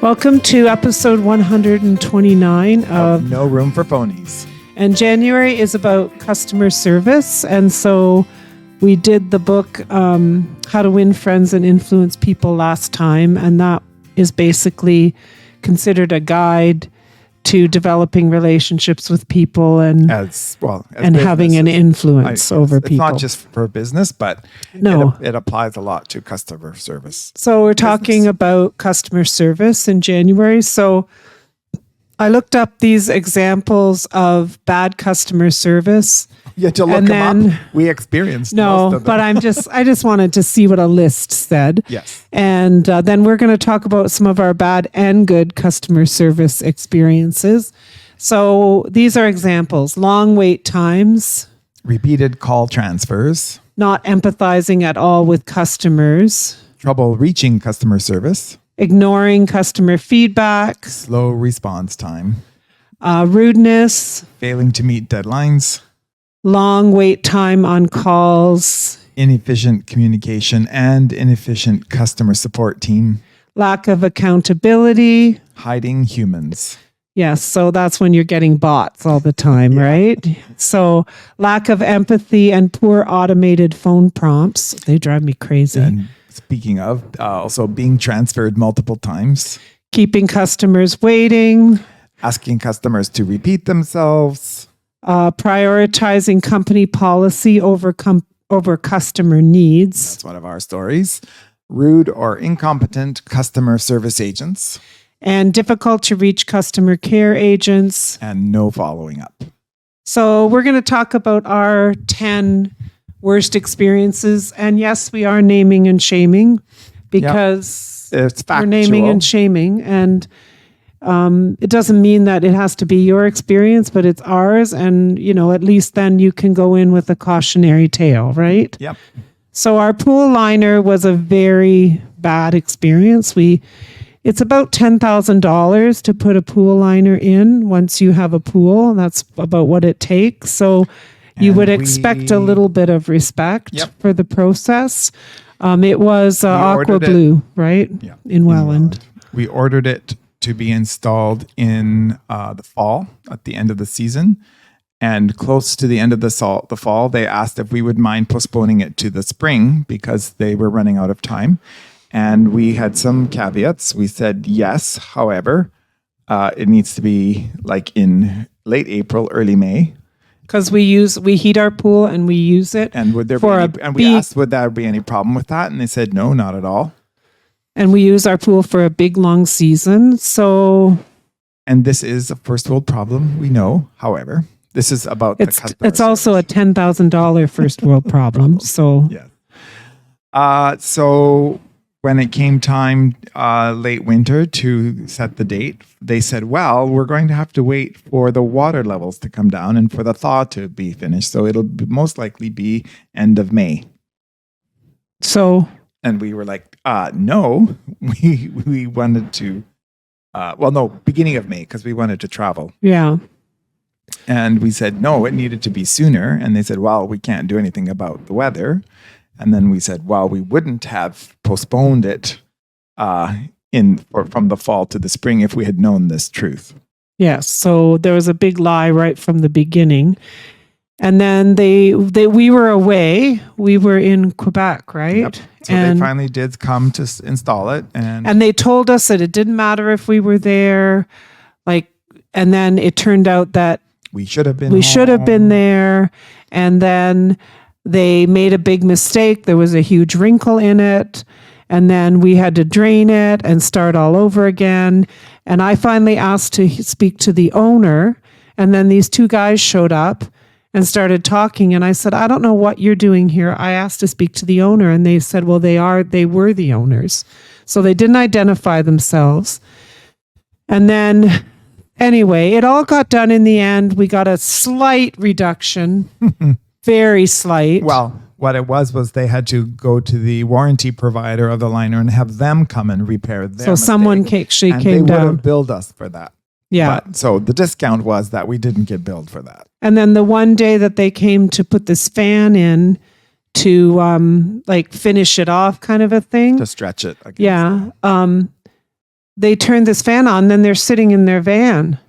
Welcome to episode 129 of No Room for Phonies. And January is about customer service. And so we did the book, How to Win Friends and Influence People last time. And that is basically considered a guide to developing relationships with people and having an influence over people. It's not just for business, but it applies a lot to customer service. So we're talking about customer service in January. So I looked up these examples of bad customer service. You had to look them up. We experienced most of them. But I just wanted to see what a list said. Yes. And then we're going to talk about some of our bad and good customer service experiences. So these are examples: long wait times, repeated call transfers, not empathizing at all with customers, trouble reaching customer service, ignoring customer feedback, slow response time, rudeness, failing to meet deadlines, long wait time on calls, inefficient communication and inefficient customer support team, lack of accountability, hiding humans. Yes, so that's when you're getting bots all the time, right? So lack of empathy and poor automated phone prompts. They drive me crazy. And speaking of, also being transferred multiple times. Keeping customers waiting. Asking customers to repeat themselves. Prioritizing company policy over customer needs. That's one of our stories. Rude or incompetent customer service agents. And difficult to reach customer care agents. And no following up. So we're going to talk about our 10 worst experiences. And yes, we are naming and shaming because it's factual. We're naming and shaming. And it doesn't mean that it has to be your experience, but it's ours. And, at least then you can go in with a cautionary tale, right? Yep. So our pool liner was a very bad experience. It's about $10,000 to put a pool liner in once you have a pool. That's about what it takes. So you would expect a little bit of respect for the process. It was aqua blue, right? Yeah, in Welland. We ordered it to be installed in the fall, at the end of the season. And close to the end of the fall, they asked if we would mind postponing it to the spring because they were running out of time. And we had some caveats. We said yes, however, it needs to be like in late April, early May. Because we heat our pool and we use it. And would there be we asked, would there be any problem with that? And they said, no, not at all. And we use our pool for a big, long season. And this is a first world problem, we know. However, this is about the customer It's also a $10,000 first world problem. So, yeah. So when it came time late winter to set the date, they said, well, we're going to have to wait for the water levels to come down and for the thaw to be finished. So it'll most likely be end of May. And we were like, no, we wanted to, beginning of May, because we wanted to travel. Yeah. And we said, no, it needed to be sooner. And they said, well, we can't do anything about the weather. And then we said, well, we wouldn't have postponed it from the fall to the spring if we had known this truth. Yes. So there was a big lie right from the beginning. And then we were away. We were in Quebec, right? Yep. So they finally did come to install it. And they told us that it didn't matter if we were there. And then it turned out that we should have been there. And then they made a big mistake. There was a huge wrinkle in it. And then we had to drain it and start all over again. And I finally asked to speak to the owner. And then these two guys showed up and started talking. And I said, I don't know what you're doing here. I asked to speak to the owner. And they said, well, they were the owners. So they didn't identify themselves. And then anyway, it all got done in the end. We got a slight reduction. Very slight. Well, what it was they had to go to the warranty provider of the liner and have them come and repair their mistake. Someone actually came down. And they would have billed us for that. Yeah. So the discount was that we didn't get billed for that. And then the one day that they came to put this fan in to finish it off kind of a thing. To stretch it. Yeah. they turned this fan on, then they're sitting in their van.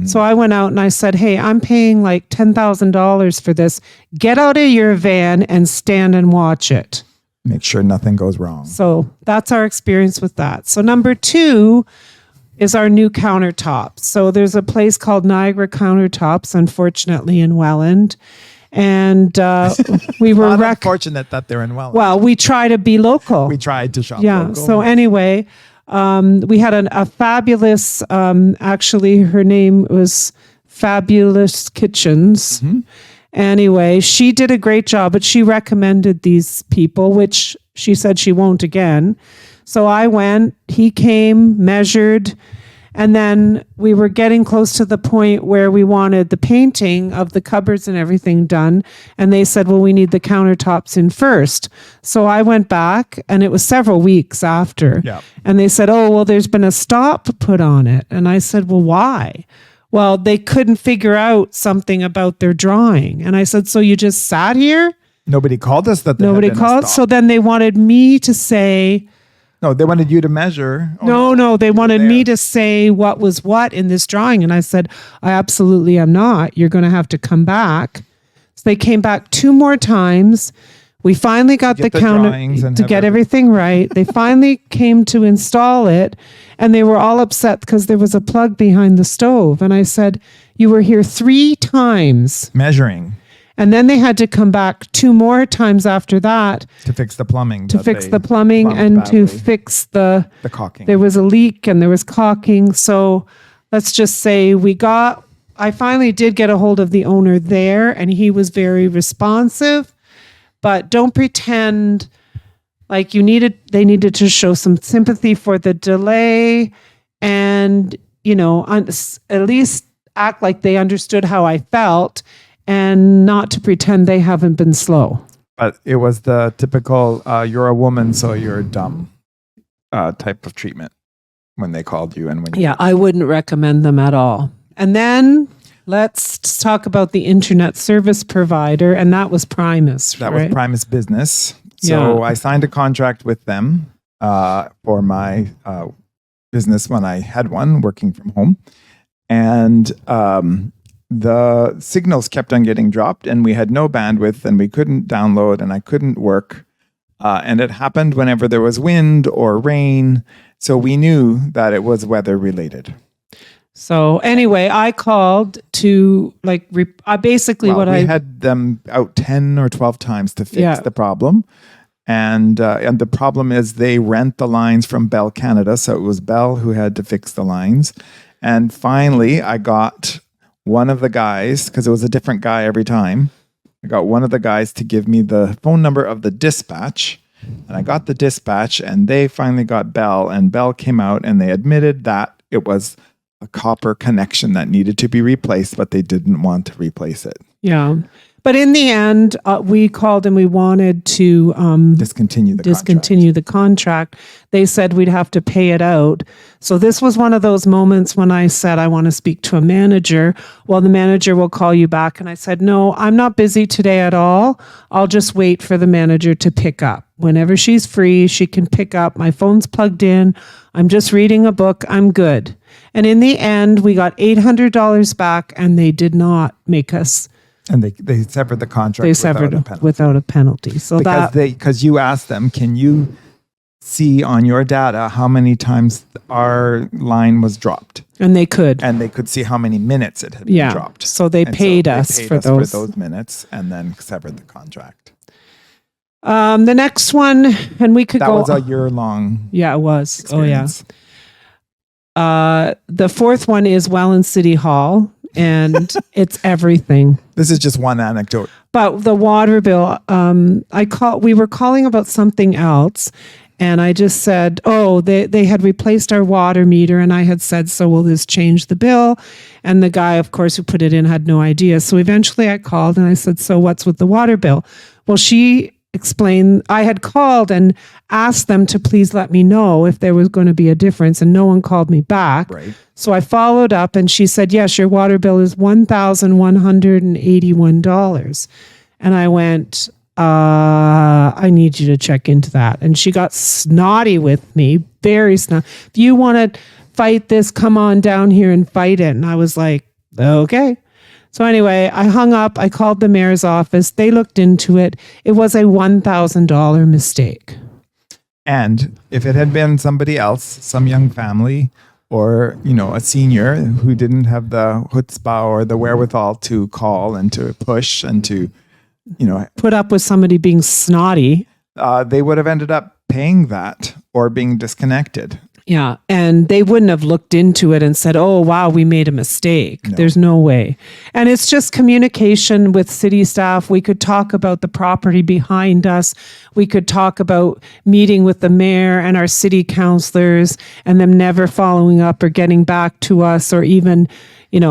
So I went out and I said, hey, I'm paying like $10,000 for this. Get out of your van and stand and watch it. Make sure nothing goes wrong. So that's our experience with that. So number 2 is our new countertops. So there's a place called Niagara Countertops, unfortunately, in Welland. And we were unfortunate that they're in Welland. Well, we try to be local. We tried to shop Yeah. local. So anyway, we had a fabulous, actually, her name was Fabulous Kitchens. Anyway, she did a great job, but she recommended these people, which she said she won't again. So I went, he came, measured, and then we were getting close to the point where we wanted the painting of the cupboards and everything done. And they said, well, we need the countertops in first. So I went back, and it was several weeks after. Yeah. And they said, oh, well, there's been a stop put on it. And I said, well, why? Well, they couldn't figure out something about their drawing. And I said, so you just sat here? Nobody called us that. Nobody called. So then they wanted me to say, no, they wanted you to measure. No, they wanted me to say what was what in this drawing. And I said, I absolutely am not. You're going to have to come back. So they came back 2 more times. We finally got the counter to get everything right. They finally came to install it, and they were all upset because there was a plug behind the stove. And I said, you were here 3 times. Measuring. And then they had to come back 2 more times after that. To fix the plumbing. To fix the plumbing and to fix the caulking. There was a leak and there was caulking. So let's just say I finally did get a hold of the owner there, and he was very responsive. But don't pretend like they needed to show some sympathy for the delay, and, at least act like they understood how I felt, and not to pretend they haven't been slow. But it was the typical, you're a woman, so you're dumb type of treatment when they called you. Yeah, I wouldn't recommend them at all. And then let's talk about the internet service provider, and that was Primus. That was Primus Business. So I signed a contract with them for my business when I had one, working from home. And the signals kept on getting dropped, and we had no bandwidth, and we couldn't download, and I couldn't work. And it happened whenever there was wind or rain. So we knew that it was weather related. So anyway, I called to we had them out 10 or 12 times to fix the problem. And the problem is they rent the lines from Bell Canada. So it was Bell who had to fix the lines. And finally, I got one of the guys, because it was a different guy every time. I got one of the guys to give me the phone number of the dispatch. And I got the dispatch, and they finally got Bell. And Bell came out, and they admitted that it was a copper connection that needed to be replaced, but they didn't want to replace it. Yeah. But in the end, we called and we wanted to discontinue the contract. They said we'd have to pay it out. So this was one of those moments when I said, I want to speak to a manager. Well, the manager will call you back. And I said, no, I'm not busy today at all. I'll just wait for the manager to pick up. Whenever she's free, she can pick up. My phone's plugged in. I'm just reading a book. I'm good. And in the end, we got $800 back, and they did not make us. And they severed the contract. They severed without a penalty. So because you asked them, can you see on your data how many times our line was dropped? And they could. And they could see how many minutes it had been dropped. So they paid us for those minutes, and then severed the contract. The next one, and we could that go. That was a year-long. Yeah, it was. Experience. Oh yeah. The fourth one is Welland City Hall. And it's everything. This is just one anecdote. But the water bill, we were calling about something else, and I just said, they had replaced our water meter, and I had said, so will this change the bill? And the guy, of course, who put it in had no idea. So eventually I called and I said, so what's with the water bill? Well, she explained, I had called and asked them to please let me know if there was going to be a difference, and no one called me back. Right. So I followed up, and she said, yes, your water bill is $1,181. And I went, I need you to check into that. And she got snotty with me, very snotty. If you want to fight this, come on down here and fight it. And I was like, okay. So anyway, I hung up. I called the mayor's office. They looked into it. It was a $1,000 mistake. And if it had been somebody else, some young family, or, a senior who didn't have the chutzpah or the wherewithal to call and to push and to, Put up with somebody being snotty. they would have ended up paying that or being disconnected. Yeah. And they wouldn't have looked into it and said, oh, wow, we made a mistake. No. There's no way. And it's just communication with city staff. We could talk about the property behind us. We could talk about meeting with the mayor and our city councillors and them never following up or getting back to us or even,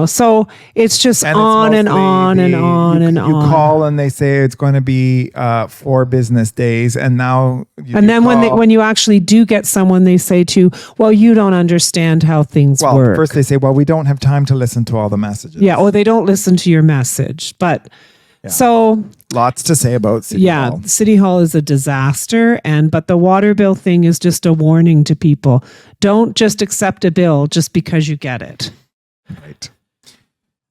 so it's just And on it's and mostly on and on and you on. You call and they say it's going to be 4 business days. And now when you actually do get someone, they say to, well, you don't understand how things work. First they say, well, we don't have time to listen to all the messages. Yeah, or they don't listen to your message. But so lots to say about City Hall. City Hall is a disaster, but the water bill thing is just a warning to people. Don't just accept a bill just because you get it. Right.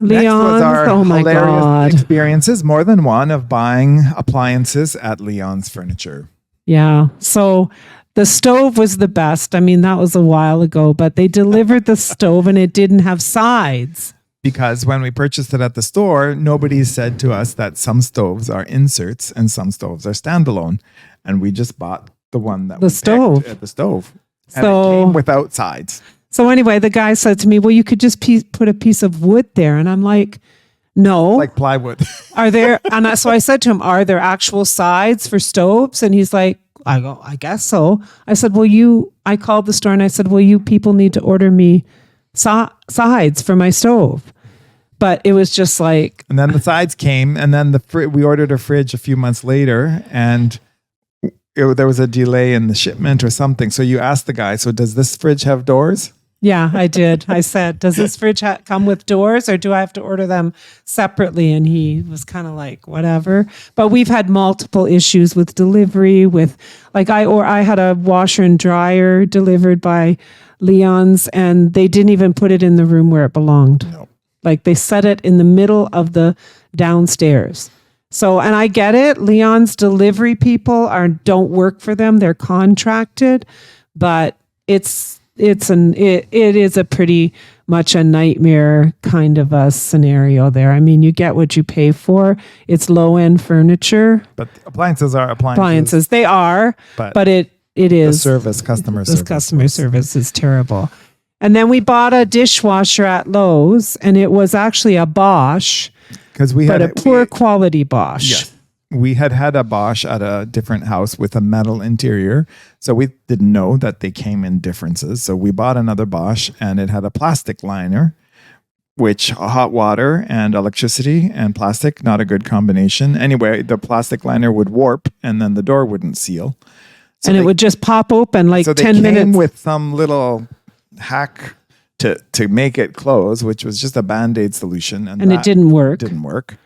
Leon's, oh my God. Experiences, more than one, of buying appliances at Leon's Furniture. Yeah. So the stove was the best. I mean, that was a while ago, but they delivered the stove and it didn't have sides. Because when we purchased it at the store, nobody said to us that some stoves are inserts and some stoves are standalone. And we just bought the one that the stove. At the stove. And So it came without sides. So anyway, the guy said to me, well, you could just put a piece of wood there. And I'm like, no. Like plywood. Are there? So I said to him, are there actual sides for stoves? And he's like, I guess so. I said, I called the store and I said, well, you people need to order me sides for my stove. But it was just like. And then the sides came and then we ordered a fridge a few months later and there was a delay in the shipment or something. So you asked the guy, so does this fridge have doors? Yeah, I did. I said, does this fridge come with doors or do I have to order them separately? And he was kind of like, whatever. But we've had multiple issues with delivery I had a washer and dryer delivered by Leon's and they didn't even put it in the room where it belonged. No. Like they set it in the middle of the downstairs. So, and I get it. Leon's delivery people don't work for them. They're contracted, but it is a pretty much a nightmare kind of a scenario there. I mean, you get what you pay for. It's low end furniture. But appliances are appliances. Appliances, they are, but it is. The customer service is terrible. And then we bought a dishwasher at Lowe's and it was actually a Bosch. Because a poor quality Bosch. Yes. We had a Bosch at a different house with a metal interior. So we didn't know that they came in differences. So we bought another Bosch and it had a plastic liner, which hot water and electricity and plastic, not a good combination. Anyway, the plastic liner would warp and then the door wouldn't seal. So it would just pop open like 10 minutes. So they came with some little hack to make it close, which was just a Band-Aid solution. And it didn't work.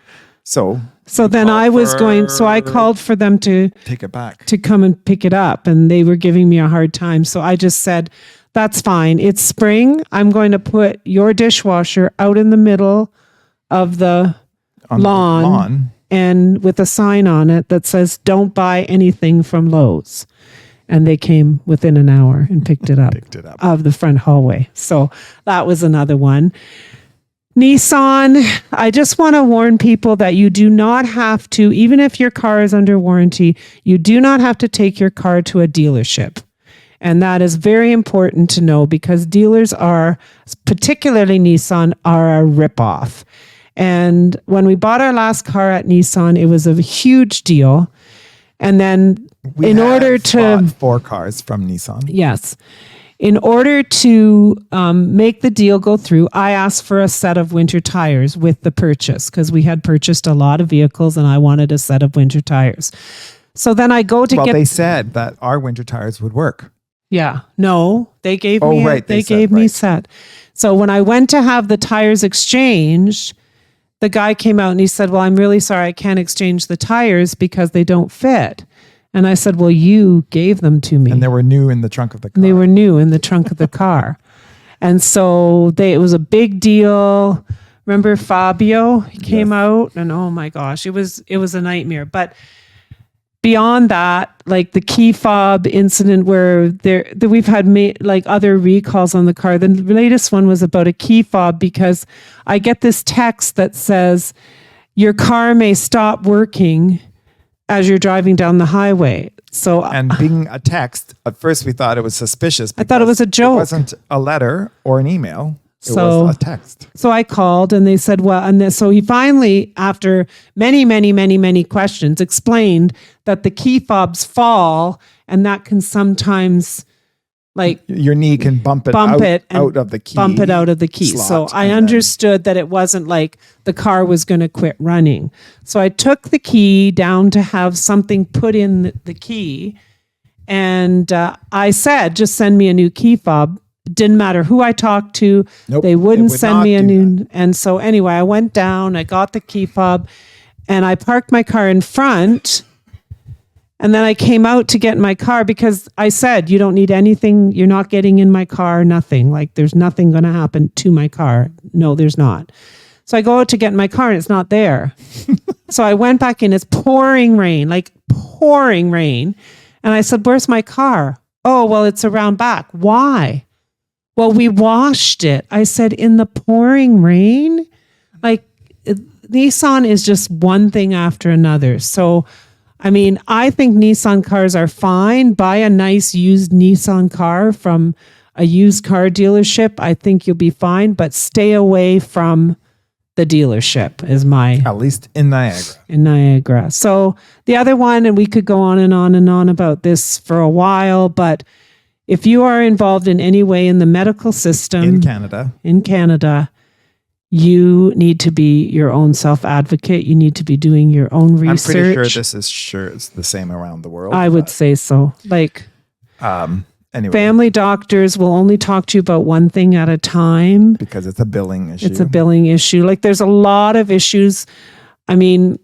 So then I called for them to take it back, to come and pick it up. And they were giving me a hard time. So I just said, that's fine. It's spring. I'm going to put your dishwasher out in the middle of the lawn and with a sign on it that says, don't buy anything from Lowe's. And they came within an hour and picked it up of the front hallway. So that was another one. Nissan, I just want to warn people that you do not have to, even if your car is under warranty, you do not have to take your car to a dealership. And that is very important to know because dealers are, particularly Nissan, are a ripoff. And when we bought our last car at Nissan, it was a huge deal. And then in order to bought 4 cars from Nissan. Yes. In order to make the deal go through, I asked for a set of winter tires with the purchase because we had purchased a lot of vehicles and I wanted a set of winter tires. So then I go to they said that our winter tires would work. Yeah. No, they gave me set. So when I went to have the tires exchanged, the guy came out and he said, well, I'm really sorry, I can't exchange the tires because they don't fit. And I said, well, you gave them to me. And they were new in the trunk of the car. They were new in the trunk of the car. And so it was a big deal. Remember Fabio? He came out and oh my gosh, it was a nightmare. But beyond that, like the key fob incident where we've had like other recalls on the car. The latest one was about a key fob because I get this text that says your car may stop working as you're driving down the highway. So, and being a text, at first we thought it was suspicious. I thought it was a joke. It wasn't a letter or an email. It was a text. So I called and they said, well, so he finally, after many questions, explained that the key fobs fall and that can sometimes like your knee can bump it out of the key. Bump it out of the key. So I understood that it wasn't like the car was going to quit running. So I took the key down to have something put in the key. And I said, just send me a new key fob. Didn't matter who I talked to. Nope, they wouldn't send me a new. And so anyway, I went down, I got the key fob and I parked my car in front. And then I came out to get in my car because I said, you don't need anything. You're not getting in my car, nothing. Like there's nothing going to happen to my car. No, there's not. So I go out to get in my car and it's not there. So I went back in. It's pouring rain. And I said, where's my car? Oh, well, it's around back. Why? Well, we washed it. I said, in the pouring rain? Like Nissan is just one thing after another. So I mean, I think Nissan cars are fine. Buy a nice used Nissan car from a used car dealership. I think you'll be fine, but stay away from the dealership is at least in Niagara. In Niagara. So the other one, and we could go on and on and on about this for a while, but if you are involved in any way in the medical system in Canada, you need to be your own self-advocate. You need to be doing your own research. I'm pretty sure it's the same around the world. I would say so. Like, anyway, family doctors will only talk to you about one thing at a time. Because it's a billing issue. It's a billing issue. Like, there's a lot of issues. I mean,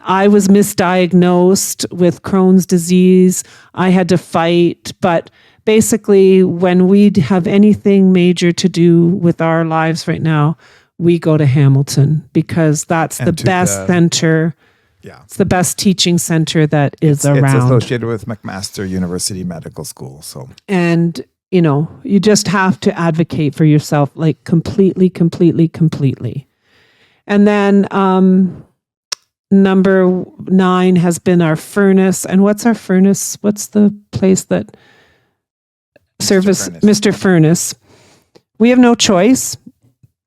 I was misdiagnosed with Crohn's disease. I had to fight. But basically, when we have anything major to do with our lives right now, we go to Hamilton because that's the best center. Yeah. It's the best teaching center that is around. It's associated with McMaster University Medical School. So, and you just have to advocate for yourself, like completely. And then number 9 has been our furnace. And what's our furnace? What's the place that Mr. Furnace? We have no choice.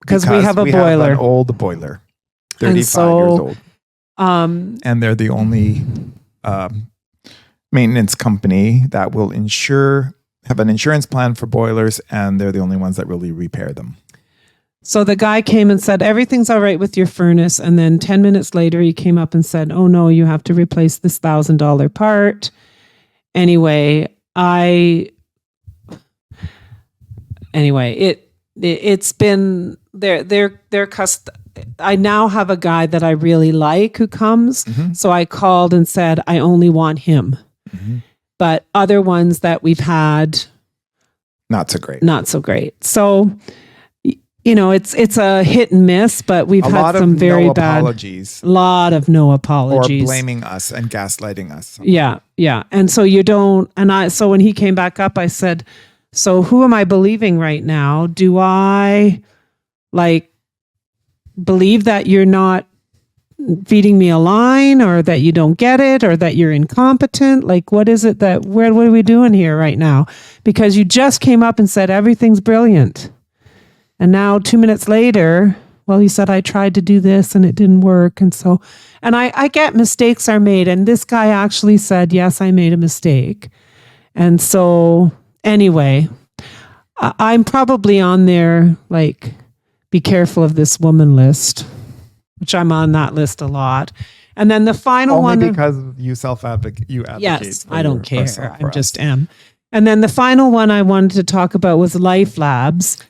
Because we have a boiler. Have an old boiler, 35 years old. And they're the only maintenance company that will have an insurance plan for boilers, and they're the only ones that really repair them. So the guy came and said, everything's all right with your furnace. And then 10 minutes later, he came up and said, oh no, you have to replace this $1,000 part. Anyway, it's been I now have a guy that I really like who comes. Mm-hmm. So I called and said, I only want him. Mm-hmm. But other ones that we've had, not so great. So, it's a hit and miss, but we've had some very bad apologies. A lot of no apologies. Or blaming us and gaslighting us. Yeah. Yeah. And so so when he came back up, I said, so who am I believing right now? Do I believe that you're not feeding me a line, or that you don't get it, or that you're incompetent? Like, what is it what are we doing here right now? Because you just came up and said everything's brilliant. And now 2 minutes later, well, you said I tried to do this and it didn't work. And so, and I get mistakes are made. And this guy actually said, yes, I made a mistake. And so anyway, I'm probably on there, like, be careful of this woman list, which I'm on that list a lot. And then the final one. Only because you self-advocate. Yes, I don't care. I just am. And then the final one I wanted to talk about was Life Labs.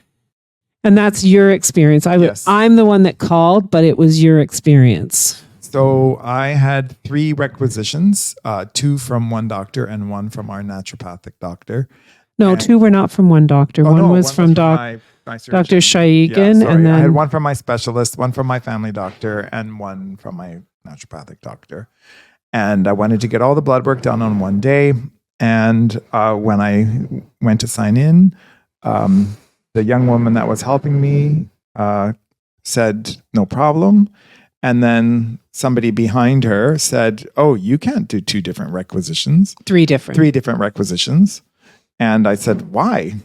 And that's your experience. Yes. I'm the one that called, but it was your experience. So I had 3 requisitions, 2 from one doctor and 1 from our naturopathic doctor. No, 2 were not from one doctor. One was from my Dr. surgeon. Shayigan. Sorry. And then I had 1 from my specialist, 1 from my family doctor, and 1 from my naturopathic doctor. And I wanted to get all the blood work done on one day. And when I went to sign in, the young woman that was helping me said, no problem. And then somebody behind her said, oh, you can't do 2 different requisitions. 3 different. 3 different requisitions. And I said, why?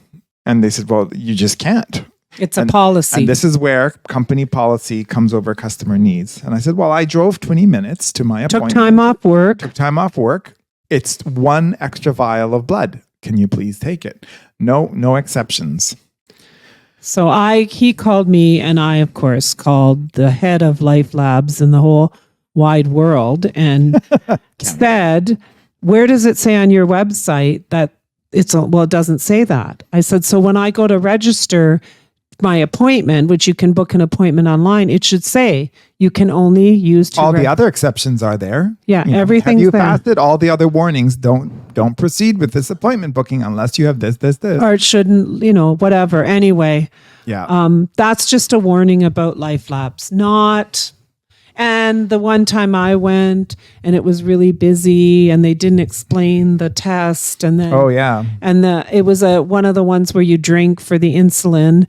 And they said, well, you just can't. It's a policy. And this is where company policy comes over customer needs. And I said, well, I drove 20 minutes to my appointment. Took time off work. Took time off work. It's 1 extra vial of blood. Can you please take it? No exceptions. So he called me, and I, of course, called the head of Life Labs in the whole wide world and said, where does it say on your website that well, it doesn't say that. I said, so when I go to register my appointment, which you can book an appointment online, it should say you can only use all the other exceptions are there. Yeah, everything's there. Have you there. fasted? All the other warnings. Don't proceed with this appointment booking unless you have this. Or it shouldn't, whatever. Anyway, that's just a warning about Life Labs. And the one time I went and it was really busy and they didn't explain the test, and then and it was one of the ones where you drink for the insulin,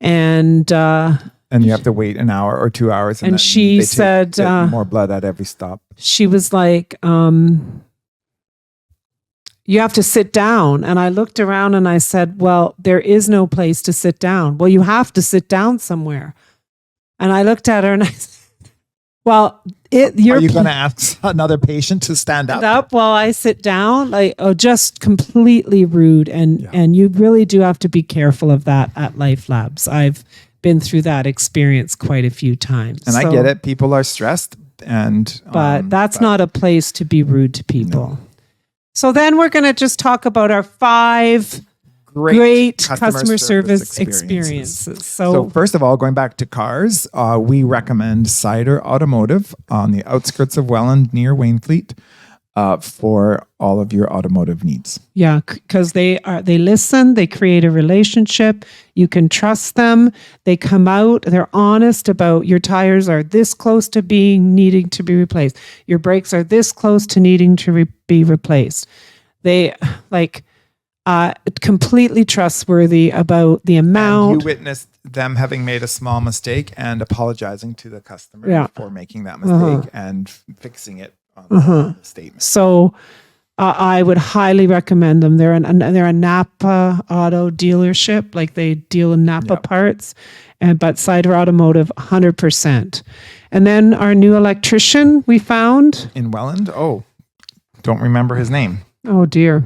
and you have to wait an hour or 2 hours. And she said more blood at every stop. She was like, you have to sit down. And I looked around and I said, well, there is no place to sit down. Well, you have to sit down somewhere. And I looked at her and I said, well, are you going to ask another patient to stand up while I sit down? Just completely rude. And you really do have to be careful of that at Life Labs. I've been through that experience quite a few times. And I get it. People are stressed. But that's not a place to be rude to people. No. So then we're going to just talk about our 5 great customer service experiences. So first of all, going back to cars, we recommend Cider Automotive on the outskirts of Welland near Wainfleet for all of your automotive needs. Yeah, because they listen, they create a relationship. You can trust them. They come out, they're honest about your tires are this close to needing to be replaced. Your brakes are this close to needing to be replaced. They completely trustworthy about the amount. And you witnessed them having made a small mistake and apologizing to the customer for making that mistake and fixing it on the statement. So I would highly recommend them. They're a Napa auto dealership, like they deal in Napa parts, but Cider Automotive, 100%. And then our new electrician we found in Welland. Oh, don't remember his name. Oh dear.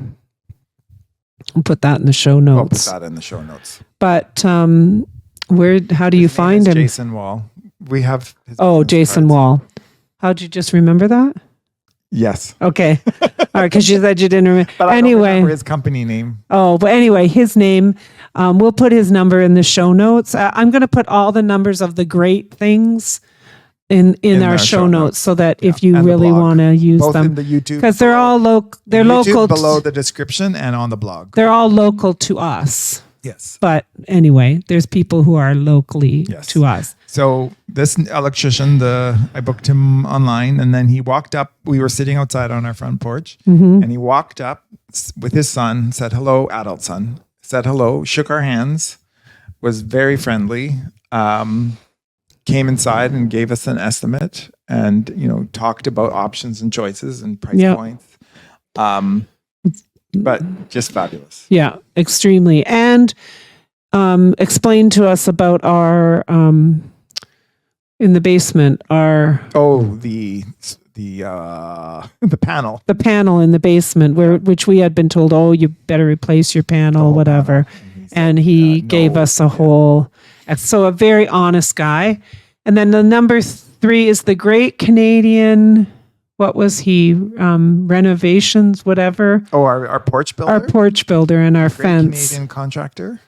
I'll put that in the show notes. I'll put that in the show notes. But how do you find him? Jason Wall. We have his Jason cards. Wall. How'd you just remember that? Yes. Okay. All right, because you said you didn't remember. But I don't remember his company name. Oh, but anyway, his name, we'll put his number in the show notes. I'm going to put all the numbers of the great things in our show notes so that if you really want to use both them, in the YouTube, because they're all local. They're local below the description and on the blog. They're all local to us. Yes. But anyway, there's people who are locally to us. So this electrician, I booked him online, and then he walked up. We were sitting outside on our front porch, and he walked up with his son, said hello, adult son, said hello, shook our hands, was very friendly. Came inside and gave us an estimate and, talked about options and choices and price points. But just fabulous. Yeah, extremely. And explain to us about our, in the basement, our... the panel. The panel in the basement, which we had been told, you better replace your panel, whatever. And he gave us a whole... So a very honest guy. And then the number 3 is the Great Canadian, what was he? Renovations, whatever. Oh, our porch builder? Our porch builder and our fence. Canadian contractor.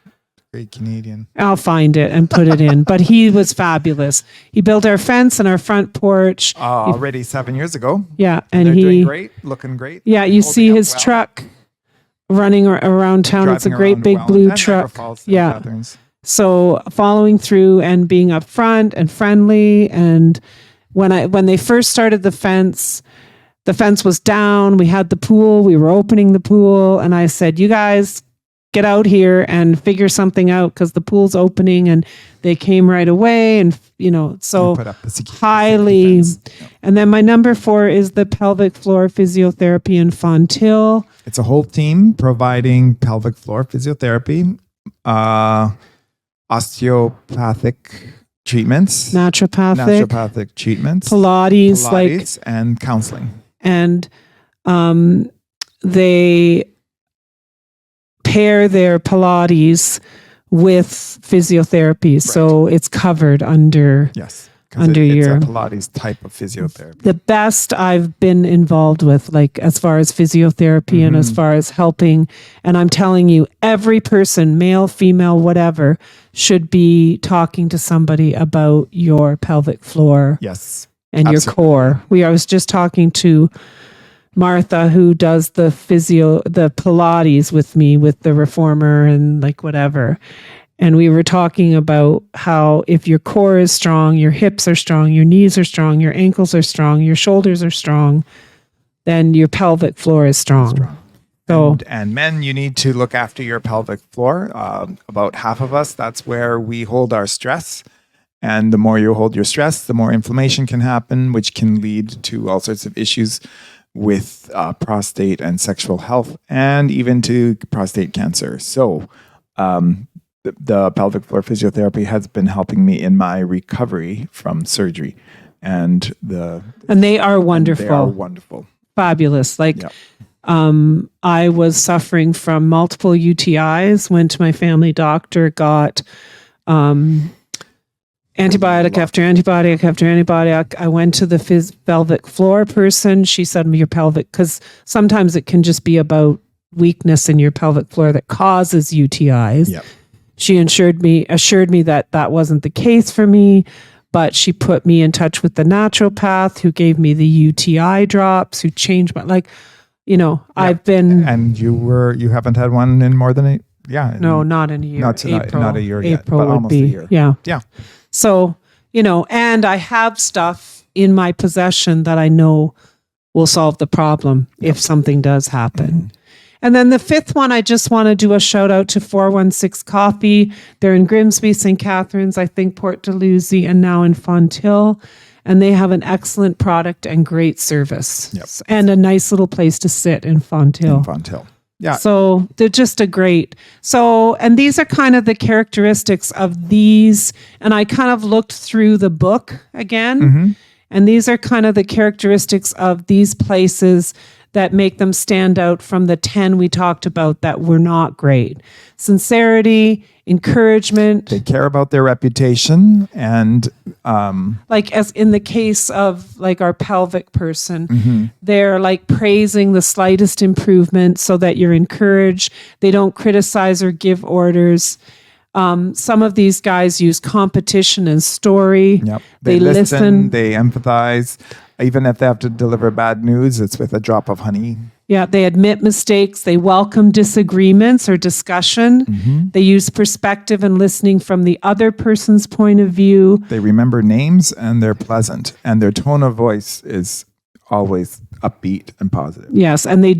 Great Canadian. I'll find it and put it in. But he was fabulous. He built our fence and our front porch. Already 7 years ago. Yeah, and They're he doing great, looking great. Yeah, you holding see up his well, truck running around town. It's a driving great around big well, blue and Niagara truck. Falls, St. Yeah. Catharines. So following through and being upfront and friendly. And when they first started the fence was down. We had the pool. We were opening the pool, and I said, "You guys get out here and figure something out because the pool's opening." And they came right away, and so And put up the highly. safety fence. And then my number 4 is the pelvic floor physiotherapy in Fonthill. It's a whole team providing pelvic floor physiotherapy, osteopathic treatments, naturopathic treatments, Pilates, and counseling. And they pair their Pilates with physiotherapy, so it's covered under. Yes. Under it's your a Pilates type of physiotherapy. The best I've been involved with, like as far as physiotherapy and as far as helping. And I'm telling you, every person, male, female, whatever, should be talking to somebody about your pelvic floor. Yes. And absolutely. your core. I was just talking to Martha, who does the Pilates with me with the reformer and like whatever. And we were talking about how if your core is strong, your hips are strong, your knees are strong, your ankles are strong, your shoulders are strong, then your pelvic floor is strong. So, and men, you need to look after your pelvic floor. About half of us, that's where we hold our stress. And the more you hold your stress, the more inflammation can happen, which can lead to all sorts of issues with prostate and sexual health, and even to prostate cancer. So, the pelvic floor physiotherapy has been helping me in my recovery from surgery, and they are wonderful. They are wonderful, fabulous. I was suffering from multiple UTIs. Went to my family doctor, got antibiotic after antibiotic after antibiotic. I went to the pelvic floor person. She said, "Your pelvic," because sometimes it can just be about weakness in your pelvic floor that causes UTIs. Yep. She assured me that wasn't the case for me, but she put me in touch with the naturopath who gave me the UTI drops, who changed my, I've been. And you haven't had one in more than no, not in a year. Not a year yet, April but would almost be, a year. Yeah. Yeah. So, and I have stuff in my possession that I know will solve the problem if something does happen. Mm-hmm. And then the 5th one, I just want to do a shout out to 416 Coffee. They're in Grimsby, St. Catharines, I think Port Dalhousie, and now in Fonthill. And they have an excellent product and great service. Yep. And a nice little place to sit in Fonthill. Yeah. So they're just and these are kind of the characteristics of these. And I kind of looked through the book again. Mm-hmm. And these are kind of the characteristics of these places that make them stand out from the 10 we talked about that were not great. Sincerity, encouragement. They care about their reputation, and like as in the case of like our pelvic person, they're like praising the slightest improvement so that you're encouraged. They don't criticize or give orders. Some of these guys use competition and story. Yep. They listen, they empathize. Even if they have to deliver bad news, it's with a drop of honey. Yeah, they admit mistakes. They welcome disagreements or discussion. Mm-hmm. They use perspective and listening from the other person's point of view. They remember names, and they're pleasant. And their tone of voice is always upbeat and positive. Yes, and they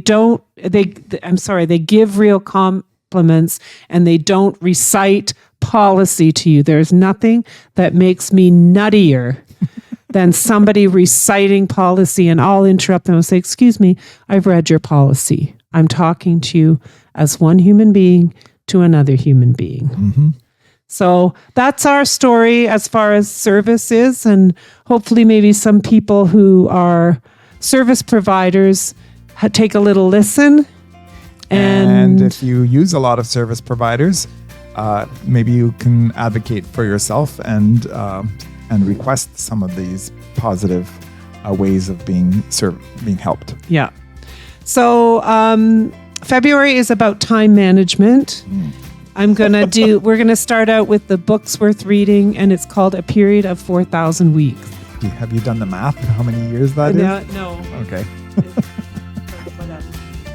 give real compliments, and they don't recite policy to you. There's nothing that makes me nuttier than somebody reciting policy, and I'll interrupt them and say, "Excuse me, I've read your policy. I'm talking to you as one human being to another human being." Mm-hmm. So that's our story as far as service is, and hopefully maybe some people who are service providers take a little listen. And if you use a lot of service providers, maybe you can advocate for yourself and request some of these positive ways of being helped. Yeah. So February is about time management. we're going to start out with the books worth reading, and it's called A Period of 4,000 Weeks. Have you done the math? How many years that is? No. Okay.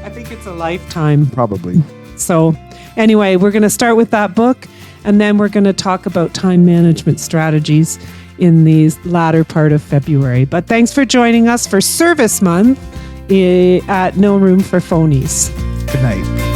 I think it's a lifetime. Probably. So anyway, we're going to start with that book, and then we're going to talk about time management strategies in the latter part of February. But thanks for joining us for Service Month at No Room for Phonies. Good night.